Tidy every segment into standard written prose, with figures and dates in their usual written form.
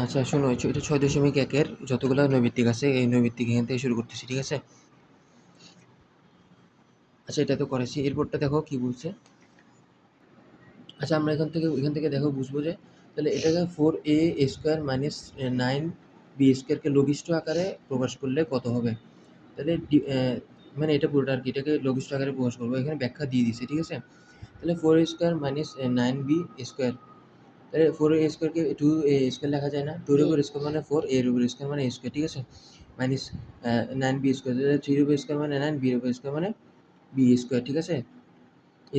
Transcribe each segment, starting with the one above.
আচ্ছা শোনো, এটা 6.1 এর যতগুলো নৈমিত্তিক আছে এই নৈমিত্তিক এখান থেকে শুরু করতেছি, ঠিক আছে? আচ্ছা এটা তো করেছি, এরপরটা দেখো কি বলছে। আচ্ছা আমরা এখান থেকে দেখো বুঝবো যে তাহলে এটাকে 4a² মাইনাস 9b² লঘিষ্ঠ আকারে প্রকাশ করলে কত হবে। তাহলে মানে এটা পুরোটা আর কি, এটাকে লঘিষ্ঠ আকারে প্রকাশ করবো, এখানে ব্যাখ্যা দিয়ে দিচ্ছে, ঠিক আছে? তাহলে 4a² মাইনাস 9b², তাহলে 4a² কে 2a² লেখা যায় না? 2 এর উপর স্কোয়ার মানে 4, এর উপর স্কোয়ার মানে a², ঠিক আছে? মাইনাস 9b², তাহলে 3 এর উপর স্কোয়ার মানে 9, b এর উপর স্কোয়ার মানে b², ঠিক আছে?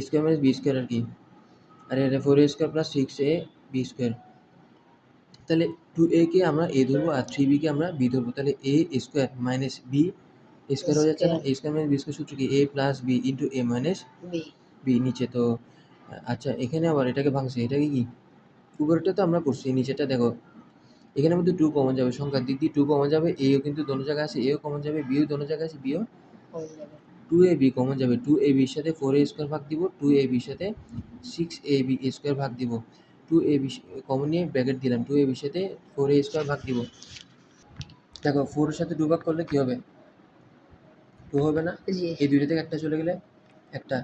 স্কোয়ার মানে b² আর কি। আর এটা 4a² প্লাস 6ab²। তাহলে 2a কে আমরা a ধরবো আর 3b কে আমরা b ধরবো, তাহলে a² মাইনাস b² হয়ে যাচ্ছে না? a² মাইনাস b² সূত্র কি? a plus b into a minus b নিচে তো। আচ্ছা এখানে আবার এটাকে ভাঙছে, এটাকে কি উপরেরটা তো আমরা করছি, নিচেটা দেখো এখানের মধ্যে 2 কমন যাবে, সংখ্যার দিক দিয়ে 2 কমন যাবে, এও কিন্তু দোনো জায়গায় আছে, এও কমন যাবে, বিও দোনো জায়গায় আছে, বিও 2ab কমন যাবে। 2ab এর সাথে 4a² ভাগ দিব, 2ab এর সাথে 6ab² ভাগ দিব, 2ab কমন নিয়ে ব্র্যাকেট দিলাম, 2ab এর সাথে 4a² ভাগ দিব। দেখো 4 এর সাথে 2 ভাগ করলে কি হবে? 2 হবে না? এই দুইটা থেকে একটা চলে গেলে একটা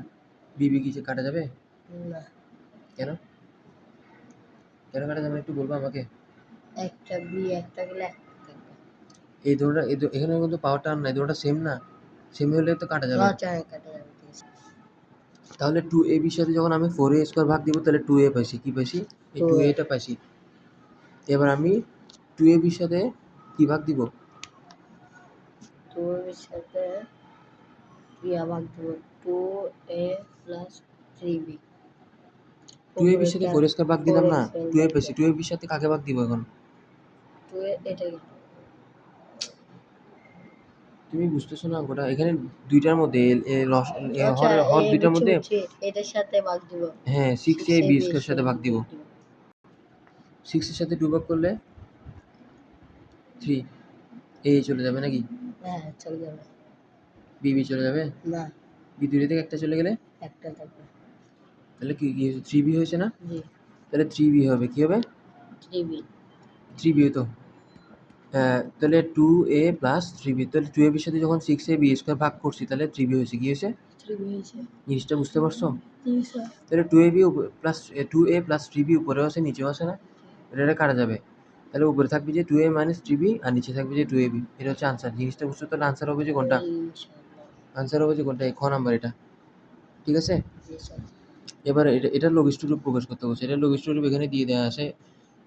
বিবি কি কাটা যাবে না? কেন কেন কাটা যাবে একটু বলবো আমাকে? একটা বি একটা গেলে এই দুটোটা এখানে কিন্তু পাওয়ার টার্ম নাই, দুটোটা সেম না? সেম হলে তো কাটা যাবে। তাহলে 2ab এর সাথে যখন আমি 4a² ভাগ দিব তাহলে 2a পাইছি, কি পাইছি? এই 2a টা পাইছি। এবার আমি 2ab এর সাথে কি ভাগ দিব? 2ab এর সাথে কি ভাগ দিব? 2a plus 3b। 2ab এর সাথে 4a² ভাগ দিলাম না? 2a পাইছি, 2ab এর সাথে কাকে ভাগ দিব এখন? 2a এটাই। তুমি বুঝতেছো না গোটা, এখানে দুইটার মধ্যে হর দুইটার মধ্যে এটার সাথে ভাগ দিব। হ্যাঁ 6ab² এর সাথে ভাগ দিব। 6 এর সাথে 2 ভাগ করলে 3, a চলে যাবে নাকি? হ্যাঁ চলে যাবে। b চলে যাবে না? b দুইটা থেকে একটা চলে গেলে একটা থাকবে, তাহলে কি 3b হয়েছে না? জি। তাহলে 3b হবে, কি হবে? 3b তো তাহলে 2a প্লাস 3b, তাহলে 2ab এর সাথে যখন 6ab² ভাগ করছি তাহলে 3b হয়েছে, কি হয়েছে? 3b হয়েছে। জিনিসটা বুঝতে পারছো? জি স্যার। তাহলে 2ab plus 2a plus 3b উপরেও আছে নিচেও আছে না? এটা কাটা যাবে, তাহলে উপরে থাকবে যে 2a মাইনাস 3b আর নিচে থাকবে যে 2ab। এটা হচ্ছে আনসার, জিনিসটা বুঝছো? তাহলে আনসার হবে যে কোনটা? আনসার হবে যে কোনটা? খ নাম্বার এটা, ঠিক আছে? এবার এটা লঘিষ্ঠ রূপ প্রকাশ করতে বলছে, এটা লঘিষ্ঠ রূপ এখানে দিয়ে দেওয়া আছে।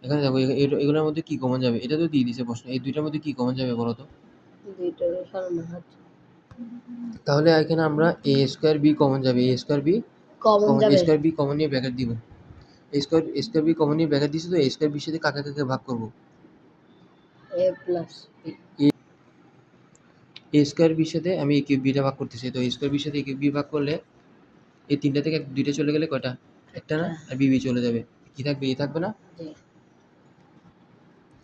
এখানে দেখো এগুলোর মধ্যে কি কমন যাবে, এটা তো দিয়ে দিছে প্রশ্ন, এই দুইটার মধ্যে কি কমন যাবে বলো তো? তাহলে এখানে আমরা a²b কমন যাবে, a²b কমন নিয়ে ব্র্যাকেট দিব, a²b কমন নিয়ে ব্র্যাকেট দিছি, তো a²b সাথে কাকে কাকে ভাগ করব? a প্লাস a²b সাথে আমি a³ টা ভাগ করতেছি, তো a²b সাথে a³ ভাগ করলে এই তিনটা থেকে দুইটা চলে গেলে কয়টা? একটা না? আর b চলে যাবে, কি থাকবে? a থাকবে না?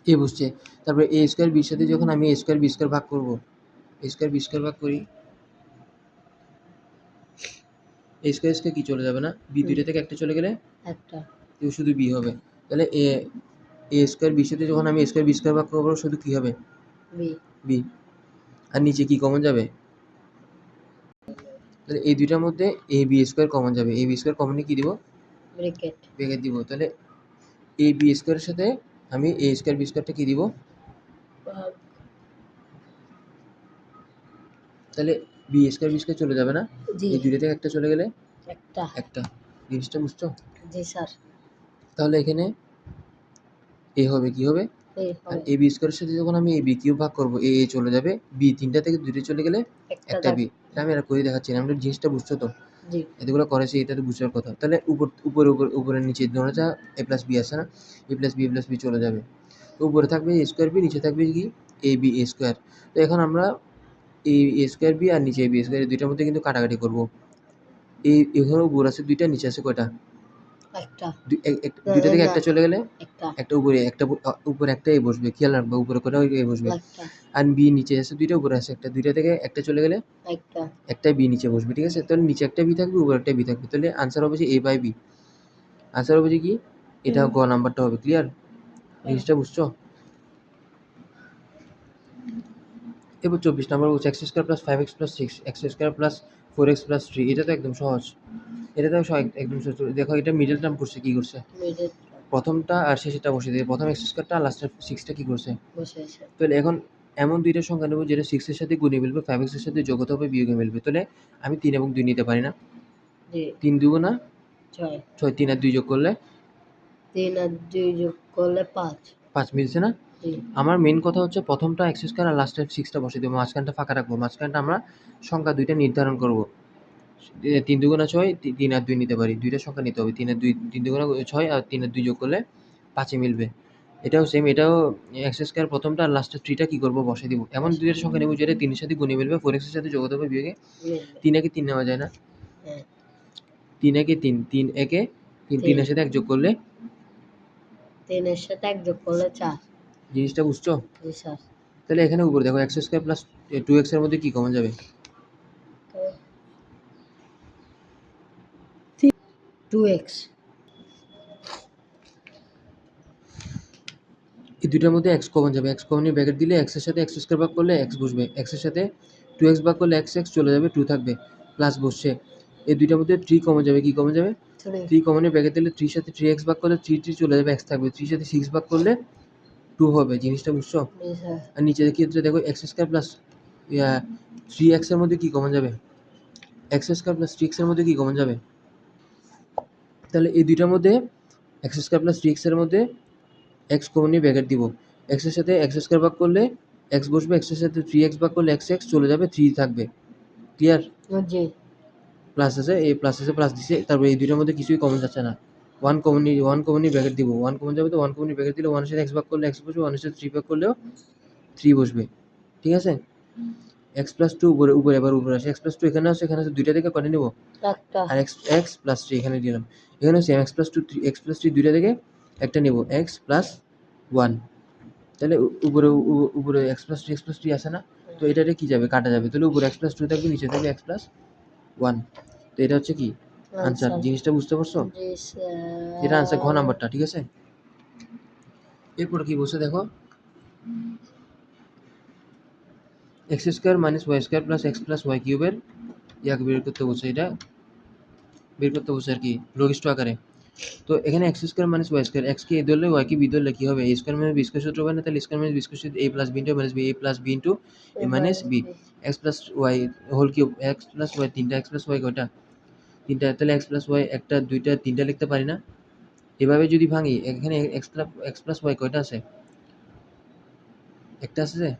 এ বসছে। তারপরে a² b সাথে যখন আমি a²b² ভাগ করব, a²b² ভাগ করি, a² কি চলে যাবে না? b দুইটা থেকে একটা চলে গেলে একটা, শুধু b হবে। তাহলে a² b সাথে যখন আমি a²b² ভাগ করব শুধু কি হবে? b। আর নিচে কি কমন যাবে? তাহলে এই দুইটার মধ্যে ab² কমন যাবে, ab² কমন নিয়ে কি দিব? ব্র্যাকেট দিব। তাহলে ab² এর সাথে আমি a²b² কি দিব? তাহলে b² চলে যাবে না? এই দুইটা থেকে একটা চলে গেলে একটা। জিনিসটা বুঝছো? জি স্যার। তাহলে এখানে a হবে, কি হবে? আর ab² এর সাথে যখন আমি ab³ ভাগ করব, a চলে যাবে, b তিনটা থেকে দুইটা চলে গেলে একটা b। এটা আমি আর করে দেখাচ্ছি না, আমরা জিনিসটা বুঝছো তো? জি। এতগুলো করেছি, এটা তো বুঝার কথা। তাহলে উপরে নিচে দোনোটা a প্লাস b আছে না? a প্লাস b চলে যাবে, তো উপরে থাকবে a²b, নিচে থাকবে কি? ab²। তো এখন আমরা এই a²b আর নিচে ab² এই দুইটার মধ্যে কিন্তু কাটাকাটি করব। এখানে উপর আছে দুইটা, নিচে আছে কয়টা? একটা। দুইটা থেকে একটা চলে গেলে একটা উপরে, একটা উপরে একটা a বসবে, খেয়াল রাখবে উপরে কয়টা a বসবে। আর b নিচে আছে দুইটা, উপরে আছে একটা, দুইটা থেকে একটা চলে গেলে একটা b নিচে বসবে, ঠিক আছে? তাহলে নিচে একটা b থাকবে, উপরে একটা b থাকবে, তাহলে আনসার হবে যে a/b। আনসার হবে যে কি? এটা গ নাম্বারটা হবে, ক্লিয়ার? জিনিসটা বুঝছো? এবার 24 নম্বর বলছে x square plus 5x plus 6 x square plus 4x plus 3। এটা তো একদম সহজ, এটা তো একদম সহজ। দেখো এটা মিডল টার্ম করছে, কি করছে, প্রথমটা আর শেষেরটা বসিয়ে দিয়ে প্রথম এক্স স্কোয়ারটা আর লাস্টের 6টা কি করছে বসিয়েছে। তাহলে এখন এমন দুইটা সংখ্যা নেব যেটা 6 এর সাথে গুণে মিলবে, 5x এর সাথে যোগ হতে হবে, বিয়োগে মিলবে। তাহলে আমি 3 এবং 2 নিতে পারি না? 3 দুগুণা 6, 3 আর 2 যোগ করলে 5 মিলছে না? আমার মেন কথা হচ্ছে প্রথমটা এক্স স্কোয়ার আর লাস্টের 6টা বসিয়ে দেবো, মাঝখানটা ফাঁকা রাখবো। মাঝখানটা আমরা সংখ্যা দুইটা নির্ধারণ করবো। 3 দুগুণা 6, 3 আর 2 নিতে পারি, দুইটা সংখ্যা নিতে হবে। 3 আর 2, 3 দুগুণা 6 আর 3 আর 2 যোগ করলে 5 মিলবে। এটাও সেম, এটাও এক্স স্কোয়ার প্রথমটা আর লাস্টের 3টা কি করবো, বসে দিব। এমন দুইটা সংখ্যা নেব যেটা 3 এর সাথে গুণে মিলবে, 4x এর সাথে যোগ হতে হবে, বিয়োগে 3 একে 3 নেওয়া যায় না? 3 একে 3, 3 একে 3, 3 এর সাথে 1 যোগ করলে 4। জিনিসটা বুঝছো? জি স্যার। তাহলে এখানে উপরে দেখো এক্স স্কোয়ার প্লাস 2x এর মধ্যে কি কমন যাবে? 2x। এই দুইটার মধ্যে x কমন যাবে, x কমন নিয়ে ব্র্যাকেট দিলে x এর সাথে x স্কোয়ার ভাগ করলে x বসবে, x এর সাথে 2x ভাগ করলে x চলে যাবে, 2 থাকবে, প্লাস বসছে। এই দুইটার মধ্যে 3 কমন যাবে, কি কমন যাবে? 3 কমন নিয়ে ব্র্যাকেট দিলে 3 এর সাথে 3x ভাগ করলে 3 চলে যাবে, x থাকবে, 3 এর সাথে 6 ভাগ করলে 2 হবে। জিনিসটা বুঝছো? আর নিচে ক্ষেত্রে দেখো এক্স স্কোয়ার প্লাস 3x এর মধ্যে কি কমন যাবে? এক্স স্কোয়ার প্লাস 3x এর মধ্যে কি কমন যাবে? তাহলে এই দুইটার মধ্যে এক্স স্কোয়ার প্লাস 3x এর মধ্যে x কমন নিয়ে ব্র্যাকেট দিব, x এর সাথে x স্কোয়ার ভাগ করলে x বসবে, x এর সাথে 3x ভাগ করলে x চলে যাবে, 3 থাকবে। ক্লিয়ার? জি। প্লাস আছে, এই প্লাস আছে, প্লাস দিছে, তারপর এই দুইটার মধ্যে কিছুই কমন যাচ্ছে না। 1 কমন নিয়ে ব্র্যাকেট দিব, 1 কমন যাবে, তো 1 কমন নিয়ে ব্র্যাকেট দিলে 1 এর সাথে x ভাগ করলে x বসবে, 1 এর সাথে 3 ভাগ করলেও 3 বসবে। ঠিক আছে? x প্লাস 2 উপরে এবার উপরে আসে, x প্লাস 2 এখানে আছে, এখানে আছে, দুইটা থেকে কয়টা নেব? একটা। আর x প্লাস 3 এখানে দিলাম, এখানে same x plus 2, x plus 3 দুইটা থেকে একটা নেব, x প্লাস 1। তাহলে উপরে x প্লাস 3 আসে না? তো এটাতে কি যাবে, কাটা যাবে। তাহলে উপরে x প্লাস 2 থাকবে, নিচে থাকবে x প্লাস 1। তো এটা হচ্ছে কি আনসার। জিনিসটা বুঝতে পারছো? এটা আনসার ঘ নাম্বারটা। ঠিক আছে, এরপর কি বলছে দেখো, x square minus y square plus x plus y কিউবের ইয়াকে বের করতে বলছে, এটা বের করতে বলছে আর কি লঘিষ্ঠ আকারে। তো এখানে x square minus y square, x কে এ ধরলে ওয়াই কে বি ধরলে কি হবে? A square minus b square সূত্র বানায়, তাহলে স্কোয়ার মাইনাস বি স্কোয়ার সূত্র a plus b into minus b, a plus b into a minus b, x plus y whole cube, x plus y তিনটা, x plus y কয়টা? তিনটা। তাহলে x plus Y একটা, দুইটা, তিনটা লিখতে পারি না? এভাবে যদি ভাঙি, এখানে এক্স প্লাস ওয়াই কয়টা আছে? একটা আছে।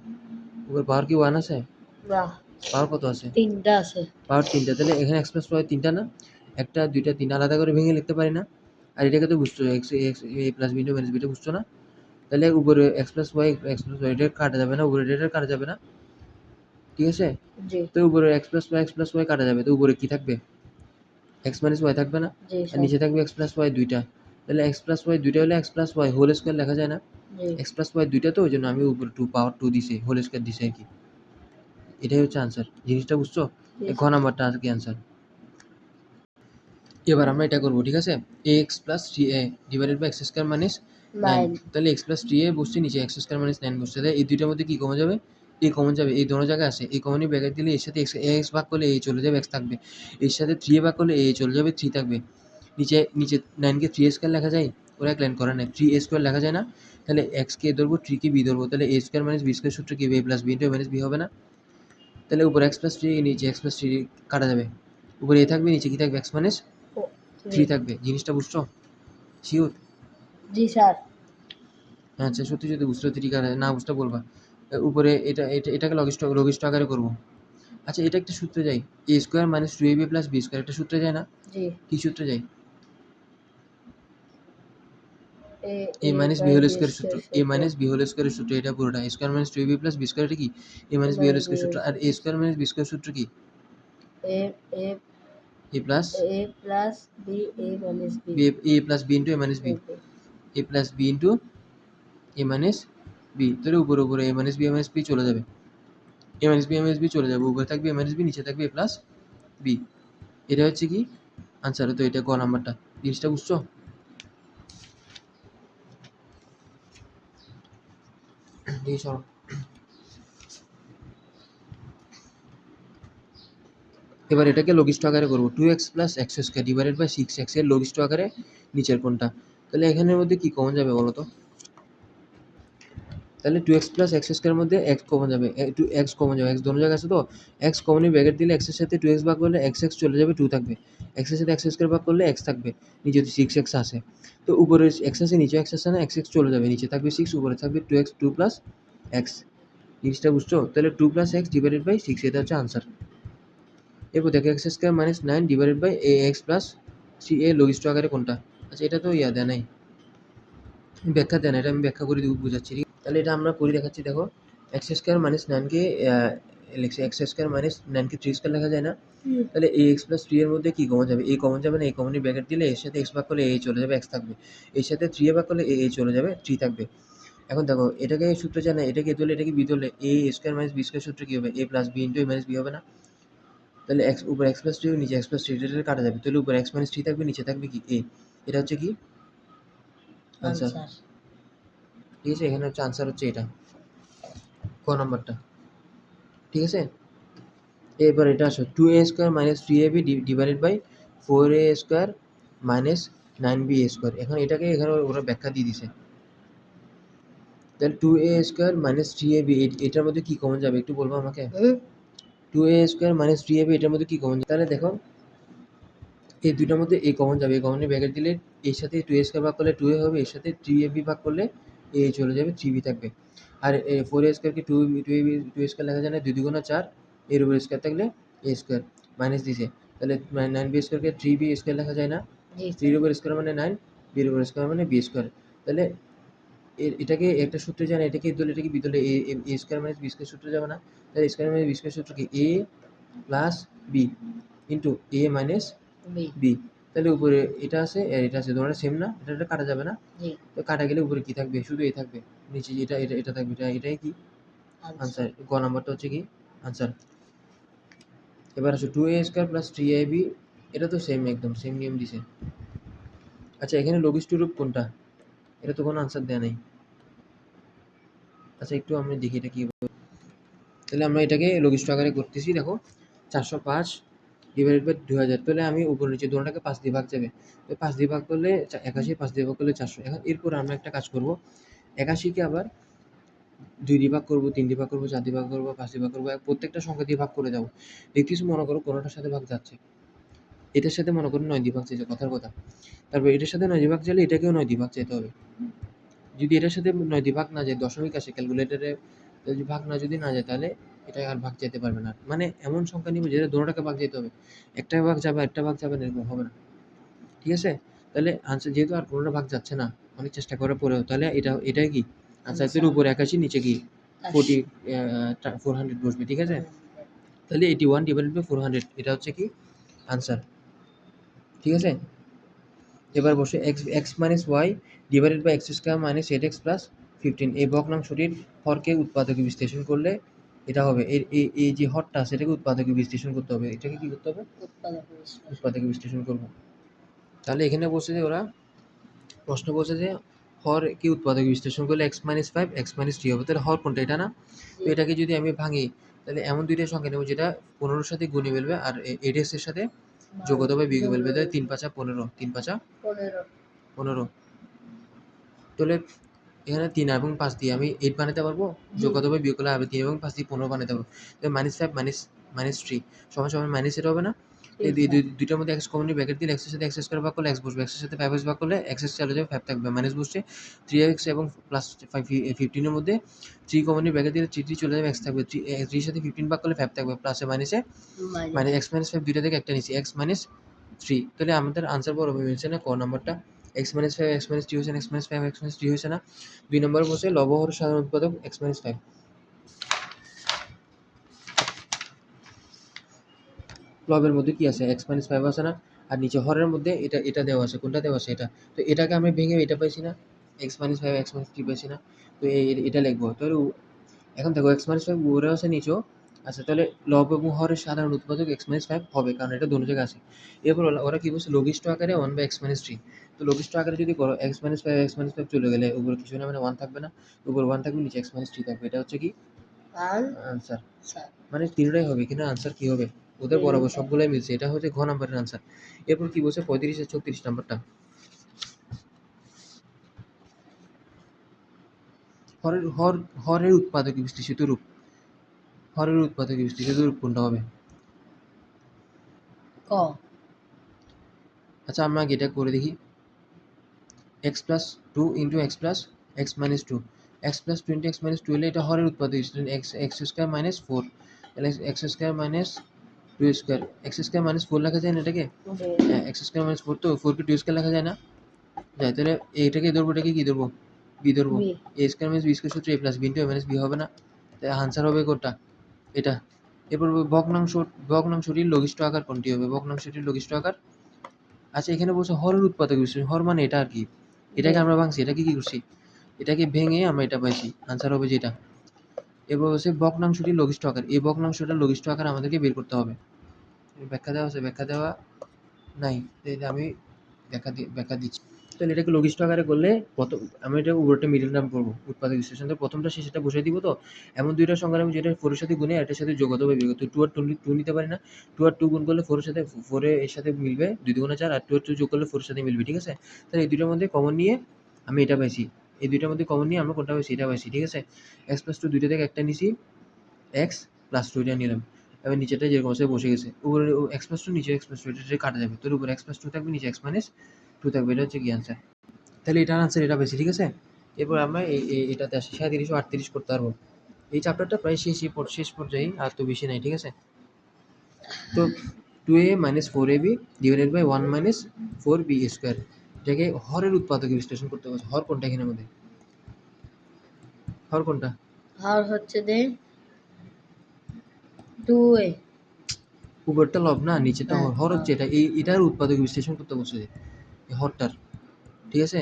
উপর পাওয়ার কি 1 আছে? না, পাওয়ার কত আছে? 3টা আছে। পাওয়ার 3টা। তাহলে এখানে এক্স প্লাস ওয়াই 3টা না? একটা, দুইটা, 3 আলাদা করে ভেঙে লিখতে পারি না? আর এটাকে তো বুঝছো, x a plus b into minus beta বুঝছো না? তাহলে উপরে এক্স প্লাস ওয়াই এটা কাটা যাবে না, উপরে এটা কাটা যাবে না। ঠিক আছে? জি। তো উপরে এক্স প্লাস ওয়াই কাটা যাবে, তো উপরে কি থাকবে? এক্স মাইনাস ওয়াই থাকবে না? জি। আর নিচে থাকবে এক্স প্লাস ওয়াই দুইটা। তাহলে এক্স প্লাস ওয়াই দুইটা হলে x plus y whole square লেখা যায় না? জি। এক্স প্লাস ওয়াই দুইটা, তো ওই জন্য আমি উপরে 2 পাওয়ার 2 দিছি, হোল স্কোয়ার দিছি আর কি। এটাই হচ্ছে আনসার। জিনিসটা বুঝছো? ঘ নাম্বারটা আর কি আনসার। এবার আমরা এটা করবো, ঠিক আছে? ax plus 3a divided by x square minus 9। তাহলে এক্স প্লাস 3a বসছে, নিচে এক্স স্কোয়ার মাইনাস 9 বসছে। তাহলে এই দুইটার মধ্যে কি কমন যাবে? এ কমন যাবে, এই দোনো জায়গায় আছে। এই কমনই ব্র্যাকেট দিলে এর সাথে এক্স ভাগ করলে এ চলে যাবে, এক্স থাকবে। এর সাথে 3a ভাগ করলে এ চলে যাবে, 3 থাকবে। নিচে 9কে 3a স্কোয়ার লেখা যায়? ওরা এক লাইন করা নাই, 3a স্কোয়ার লেখা যায় না? তাহলে এক্স কে ধরবো, 3 কে বি ধরবো, তাহলে এ স্কোয়ার মাইনাস বি স্কোয়ার সূত্র কি? এ plus b into a minus B হবে না? তাহলে উপরে এক্স প্লাস 3, নিচে এক্স প্লাস 3 কাটা যাবে, উপরে এ থাকবে, নিচে কি থাকবে? এক্স মাইনাস 3 থাকবে। জিনিসটা বুঝছো? শিওর? জি স্যার। আচ্ছা, সত্যি যদি বুঝতে ঠিক আছে, না বুঝতে বলবা। উপরে এটাকে লঘিষ্ঠ আকারে করব। আচ্ছা, এটা একটা সূত্রে যাই, a square minus 2ab plus b square, একটা সূত্রে যায় না? জি। কি সূত্রে যাই? A minus b whole square সূত্র, এ মাইনাস বি হোল স্কোয়ারের সূত্র, এটা পুরোটা। A square minus 2ab plus b square, এটা কি? A minus b whole square সূত্র। আর a square minus b square সূত্র কি? A a a plus b a minus b, a plus b into a minus b, a plus b into a minus B. তাহলে উপরে এ minus B চলে যাবে, এ minus B চলে যাবে, উপরে থাকবে এ মাইনাস বি, নিচে থাকবে এ প্লাস বি। এটা হচ্ছে কি আনসার। তো এটা ক নাম্বারটা। জিনিসটা বুঝছো? এবার এটাকে লঘিষ্ঠ আকারে করবো 2x plus x square divided by 6x এর লঘিষ্ঠ আকারে নিচের কোনটা। তাহলে এখানের মধ্যে কি কমন যাবে বলো তো? তাহলে 2x প্লাস এক্স স্কোয়ারের মধ্যে x কমন যাবে, এক্স কমন যাবে, এক্স দোনো জায়গায় আছে তো এক্স কমনই ব্র্যাকেট দিলে এক্সের সাথে 2x ভাগ করলে এক্স চলে যাবে, 2 থাকবে। এক্সের সাথে এক্স স্কোয়ার ভাগ করলে এক্স থাকবে, নিচে যদি 6x আছে তো উপরে এক্স আছে নিচে এক্স আছে না, এক্স চলে যাবে, নিচে থাকবে 6, উপরে থাকবে 2x 2 প্লাস এক্স। জিনিসটা বুঝছো? তাহলে 2 প্লাস এক্স ডিভাইডেড বাই 6 এটা হচ্ছে আনসার। এরপর দেখো x square minus 9 divided by a x plus 3a লঘিষ্ঠ আকারে কোনটা। আচ্ছা এটা তো দেয় নাই, ব্যাখ্যা দেন, এটা আমি ব্যাখ্যা করে বুঝাচ্ছি। তাহলে এটা আমরা করে দেখাচ্ছি। দেখো এক্স স্কোয়ার মাইনাস 9কে লিখছি, এক্স স্কোয়ার মাইনাস 9কে 3 স্কোয়ার লেখা যায় না? তাহলে এ এক্স প্লাস 3 এর মধ্যে কি কমন যাবে? এ কমন যাবে না, এই কমনই ব্র্যাকেট দিলে এর সাথে এক্স ভাগ করলে এ চলে যাবে, এক্স থাকবে। এর সাথে 3 এ ভাগ করলে এ চলে যাবে, 3 থাকবে। এখন দেখো এটাকে সূত্র জানা, এটাকে এ ধরলে এটাকে বি ধরলে এ স্কোয়ার মাইনাস বি স্কোয়ার সূত্র কি হবে? এ plus b into a minus B হবে না? তাহলে এক্স উপর এক্স প্লাস 3 নিচে এক্স প্লাস 3 এটা কাটা যাবে, তাহলে উপর এক্স মাইনাস 3 থাকবে, নিচে থাকবে কি এ। এটা হচ্ছে কি আনসার। ঠিক আছে, এখানে হচ্ছে আনসার হচ্ছে এটা ক নাম্বারটা। ঠিক আছে, এবার এটা আসো 2a square minus 3ab divided by 4a square minus 9b square. এখন এটাকে এখানে ওরা ব্যাখ্যা দিয়ে দিছে। তাহলে 2a স্কোয়ার মাইনাস 3ab এটার মধ্যে কি কমন যাবে একটু বলবো আমাকে? 2a স্কোয়ার মাইনাস 3ab এটার মধ্যে কি কমন যাবে? তাহলে দেখো এই দুইটার মধ্যে এই কমন যাবে, এই কমনে ব্র্যাকেট দিলে এর সাথে 2a স্কোয়ার ভাগ করলে 2a হবে, এর সাথে 3ab ভাগ করলে এ চলে যাবে, 3b থাকবে। আর 4a স্কোয়ারকে 2 স্কোয়ার লেখা যায় না, 2 2 4 এর উপর স্কোয়ার থাকলে এ স্কোয়ার মাইনাস দিছে, তাহলে 9b স্কোয়ারকে 3b স্কোয়ার লেখা যায় না? 3 এর উপর স্কোয়ার মানে 9, b এর উপর স্কোয়ার মানে b স্কোয়ার। তাহলে এটাকে একটা সূত্রে জানা, এটাকে দলে এটাকে বি দলে এ স্কোয়ার মাইনাস বি স্কোয়ার সূত্রে যাবে না? তাহলে স্কোয়ার মাইনাস বি স্কোয়ার সূত্র কি? এ plus b into a minus B. তাহলে উপরে এটা আছে আর এটা আছে, তোমরা সেম না, এটা কাটা যাবে না? তো কাটা গেলে উপরে কি থাকবে? শুধু এ থাকবে, নিচে এটা এটা এটা থাকবে, এটাই কি আনসার। গ নাম্বারটা হচ্ছে কি আনসার। এবার আসো 2a স্কোয়ার প্লাস 3ab, এটা তো সেম, একদম সেম নিয়ম দিছে। আচ্ছা এখানে লঘিষ্ঠ রূপ কোনটা? এটা তো কোনো আনসার দেয়া নাই। আচ্ছা একটু আমরা দেখি এটা কি। তাহলে আমরা এটাকে লঘিষ্ঠ আকারে করতেছি। দেখো 405 ডিভাইডেড বাই 2000, তাহলে আমি উপর নিচে দুটোটাকে 5 দিয়ে ভাগ যাবে, তো 5 দিয়ে ভাগ করলে 81, 5 দিয়ে ভাগ করলে 400। এখন এরপর আমরা একটা কাজ করব, 81কে আবার 2 দিয়ে ভাগ করবো, 3 দিয়ে ভাগ করবো, 4 দিয়ে ভাগ করবো, 5 দিয়ে ভাগ করবো, প্রত্যেকটা সংখ্যা দিয়ে ভাগ করে যাবো। দেখতেছি মনে করো কোনোটার সাথে ভাগ যাচ্ছে, এটার সাথে মনে করো 9 দিয়ে ভাগ চাইছে, কথার কথা। তারপর এটার সাথে 9 দিয়ে ভাগ চাইলে এটাকেও 9 দিয়ে ভাগ চাইতে হবে। যদি এটার সাথে 9 দিয়ে ভাগ না যায়, দশমিক আসে ক্যালকুলেটরে, যদি ভাগ যদি না যায় তাহলে এটা আর ভাগ চাইতে পারবে না। মানে এমন সংখ্যা নিব যেটা দুটোটাকে ভাগ যেতে হবে, একটা ভাগ যাবে একটা ভাগ যাবে না, এরকম হবে না। ঠিক আছে, তাহলে আনসার যেহেতু আর কোনোটা ভাগ যাচ্ছে না অনেক চেষ্টা করার পরেও, তাহলে এটাই কি আনসারের উপরে 81 নিচে কি 400 বসবে। ঠিক আছে, তাহলে 81 ডিভাইডেড বাই 400 এটা হচ্ছে কি আনসার। ঠিক আছে, এবার বসে x minus y divided by x square minus 8x plus 15 এই ভগ্নাংশটির হরকে উৎপাদকে বিশ্লেষণ করলে এটা হবে। এই যে হরটা আছে এটাকে উৎপাদকে বিশ্লেষণ করতে হবে, এটাকে কি করতে হবে? উৎপাদকে বিশ্লেষণ করব। তাহলে এখানে বলছে যে ওরা প্রশ্ন বলছে যে হর কি উৎপাদকে বিশ্লেষণ করলে x মাইনাস 5 x মাইনাস 3 হবে, তাহলে হর কোনটা? এটা না? তো এটাকে যদি আমি ভাঙি তাহলে এমন দুইটা সংখ্যা নেব যেটা 15-র সাথে গুণে মিলবে আর 8x এর সাথে যোগ অথবা বিয়োগে মিলবে, তাহলে 3 5 15, 3 5 15। তাহলে এখানে 3 এবং 5 দিয়ে আমি 8 বানাতে পারবো, যোগ অথবা বিয়োগ করলে হবে 3 এবং 5 দিয়ে 15 বানাতে পারবো। তাহলে -5 মাইনাস 3 সমান সমান মাইনাস এটা হবে না? এই দুইটার মধ্যে x কমন নিয়ে ব্র্যাকেট দিলে x এর সাথে x স্কয়ার ভাগ করলে x বসবে, x এর সাথে 5x ভাগ করলে x চলে যাবে, 5 থাকবে, মাইনাস বসছে 3x এবং প্লাস 15 এর মধ্যে 3 কমন নিয়ে ব্র্যাকেট দিলে 3 চলে যাবে, x থাকবে, 3 এর সাথে 15 ভাগ করলে 5 থাকবে, প্লাসে মাইনাসে মানে x মাইনাস 5 দুইটা থেকে একটা নিচ্ছি, x মাইনাস 3। তাহলে আমাদের আনসার বরাবর মিলছে না ক নাম্বারটা? x মাইনাস 5 x মাইনাস 3 হয়েছে না, x মাইনাস 5 x মাইনাস 3 হয়েছে না? 2 নম্বরে বসে লব হর সাধারণ উৎপাদক x মাইনাস 5। লবের মধ্যে কি আছে? x মাইনাস 5 আছে না? আর নিচে হরের মধ্যে এটা দেওয়া আছে, কোনটা দেওয়া আছে? এটা। তো এটাকে আমি ভেঙে এটা পাইছি না, x মাইনাস 5 x মাইনাস 3 পাইছি না? তো এটা লিখবো। তাহলে এখন দেখো x মাইনাস 5 উপরেও আছে নিচেও আচ্ছা, তাহলে লব এবং হরের সাধারণ উৎপাদক x মাইনাস 5 হবে, কারণ এটা দোনো জায়গায় আছে। এরপর ওরা কি বলছে? লঘিষ্ঠ আকারে 1 বাই x মাইনাস 3। তো লঘিষ্ঠ আকারে যদি করো x মাইনাস 5 x মাইনাস 5 চলে গেলে উপরে কিছু না, মানে 1 থাকবে না, উপরে 1 থাকবে, নিচে x মাইনাস 3 থাকবে, এটা হচ্ছে কি আনসার। মানে তিনটাই হবে, কিন্তু আনসার কি হবে? ওদের বরাবর সবগুলাই মিলছে। এটা হচ্ছে ঘ নাম্বারের আনসার। এরপর কি বলছে 35 আর 36 নাম্বারটা। হরের উৎপাদক বিশ্লেষিত রূপ। হরের উৎপাদক বিশ্লেষিত রূপ কোনটা হবে? ক। আচ্ছা আমরা আগে এটা করে দেখি। x plus 2 into x plus x minus 2, x plus 2 into x minus 2 হলে এটা হরের উৎপাদক বিশ্লেষণ এক্স স্কোয়ার মাইনাস 4, তাহলে x square minus 2 square, x square minus 4 লেখা যায় না এটাকে? হ্যাঁ, এক্স স্কোয়ার মাইনাস 4, তো 4 কে 2 স্কোয়ার লেখা যায় না? যায়। তাহলে এটাকে ধরবো, এটাকে কি ধরবো? বি ধরবো। এ স্কোয়ার মাইনাস বি স্কোয়ার সূত্র a plus b into a minus B হবে না? তাই আনসার হবে কোনটা? এটা। এরপর ভগ্নাংশটির লঘিষ্ঠ আকার কোনটি হবে? ভগ্নাংশটির লঘিষ্ঠ আকার। আচ্ছা এখানে বলছে হরের উৎপাদক বিশ্লেষণ। হর মানে এটা আর কি? এটাকে আমরা ভাঙছি, এটাকে কি করছি? এটাকে ভেঙে আমরা এটা পাইছি। আনসার হবে যেটা। এরপর হচ্ছে ভগ্নাংশটির লঘিষ্ঠ আকার। এই ভগ্নাংশটার লঘিষ্ঠ আকার আমাদেরকে বের করতে হবে। ব্যাখ্যা দেওয়া আছে? ব্যাখ্যা দেওয়া নাই। তাহলে আমি ব্যাখ্যা দিচ্ছি। তাহলে এটাকে লঘিষ্ঠ আকারে করলে আমি এটা উপরটা মিডল টার্ম করবো। উৎপাদক বিশ্লেষণ প্রথমটা শেষেরটা বসিয়ে দিব। তো এমন দুইটা সংখ্যা আমি যেটা 4 এর সাথে গুণে এটার সাথে যোগ অথবা বিয়োগ। তো 2 আর 2 নিতে পারি না? 2 আর 2 গুণ করলে 4 এর সাথে 4 এর সাথে মিলবে, 2 দুগুণে 4, আর 2 আর 2 যোগ করলে 4 এর সাথে মিলবে। ঠিক আছে? তাহলে এই দুইটার মধ্যে কমন নিয়ে আমি এটা পাইছি। এই দুইটার মধ্যে কমন নিয়ে আমরা কোনটা পাইছি? এটা পাইছি। ঠিক আছে? x প্লাস 2 দুইটা থেকে একটা নিছি, x প্লাস 2 এটা নিলাম। এবার নিচেরটা যেরকম আছে বসে গেছে। উপরে x প্লাস 2, নিচে x প্লাস 2, এটা কাটা যাবে। তোর উপরে x প্লাস 2 থাকবে, নিচে x মাইনাস 2 থাকবে। এটা হচ্ছে কি আনসার? তাহলে এটার আনসার এটা পেয়েছি। ঠিক আছে? এরপর আমরা এটাতে আসি 37 ও 38 করতে পারবো। এই চ্যাপ্টারটা প্রায় শেষ পর্যায়ে, আর তো বেশি নাই। ঠিক আছে? তো 2a minus 4ab divided by 1 minus 4b square, এটাকে হরের উৎপাদক বিশ্লেষণ করতে হবে। হর কোনটা এখানের মধ্যে? হর কোনটা? হর হচ্ছে যে 2a। উপরটা লব না, নিচেটা হর। হর হচ্ছে এটা। এটার উৎপাদক বিশ্লেষণ করতে বলছে এই হরটার। ঠিক আছে?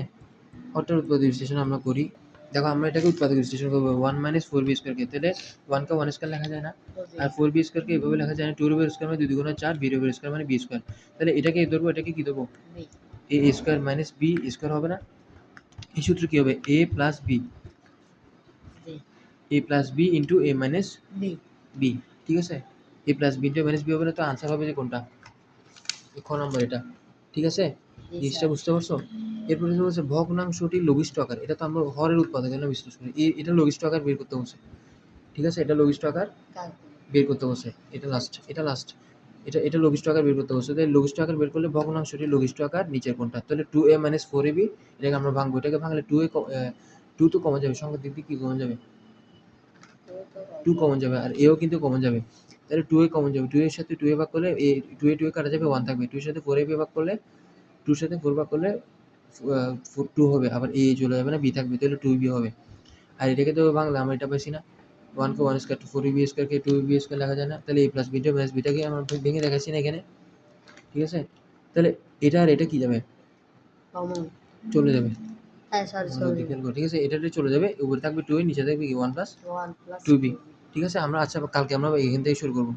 হরটার উৎপাদক বিশ্লেষণ আমরা করি। দেখো আমরা এটাকে উৎপাদক বিশ্লেষণ করবো 1 মাইনাস 4b স্কোয়ারকে। তাহলে 1 কে 1 স্কোয়ার লেখা যায় না? আর 4b স্কোয়ারকে এভাবে লেখা যায় না? 2 এর স্কোয়ার মানে 2 দুগুণে 4, b এর স্কোয়ার মানে b স্কোয়ার। তাহলে এটাকে ধরবো, এটাকে কি ধরবো? a square minus b square হবে না? এই সূত্র কি হবে? a plus b into a minus b। ঠিক আছে? a plus b into a minus b হবে না? তো আনসার হবে যে কোনটা? খ নম্বর এটা। ঠিক আছে? জিনিসটা বুঝতে পারছো? এরপরে হচ্ছে ভগ্নাংশটির লঘিষ্ঠ আকার। এটা তো আমরা হরের উৎপাদক জন্য বিশ্লেষণ করি। এটা লঘিষ্ঠ আকার বের করতে বলছে। ঠিক আছে? এটা লঘিষ্ঠ আকার বের করতে বলছে। এটা লাস্ট। এটা লঘিষ্ঠ আকার বের করতে বলছে। তাই লঘিষ্ঠ আকার বের করলে ভগ্নাংশটির লঘিষ্ঠ আকার নিচের কোনটা? তাহলে 2a মাইনাস 4ab, এটাকে আমরা ভাঙবো। এটাকে ভাঙলে 2 তো কমন যাবে। সংখ্যার দিক দিয়ে কি কমন যাবে? 2 কমন যাবে, আর এও কিন্তু কমন যাবে। তাহলে 2a কমন যাবে। 2 এর সাথে 2a ভাগ করলে 2 এ কাটা যাবে, 1 থাকবে। 2 এর সাথে 4ab ভাগ করলে, 2 এর সাথে 4 ভাগ করলে 2 হবে। আবার a চলে যাবে না, b থাকবে। তাহলে 2b হবে। আর এটাকে তো বাংলা আমরা এটা পাইছি না? 1 কে 1 স্কয়ার, 4ab স্কয়ার কে 2ab স্কয়ার লেখা যায় না? তাহলে a প্লাস b মাইনাস বিটাকে আমরা ভেঙে দেখাচ্ছি না এখানে? ঠিক আছে? তাহলে এটা আর এটা কি যাবে? চলে যাবে। ঠিক আছে? এটাতে চলে যাবে। উপরে থাকবে 2a, নিচে থাকবে কি 1 প্লাস 2b। ঠিক আছে? আমরা আচ্ছা কালকে আমরা এখান থেকে শুরু করব।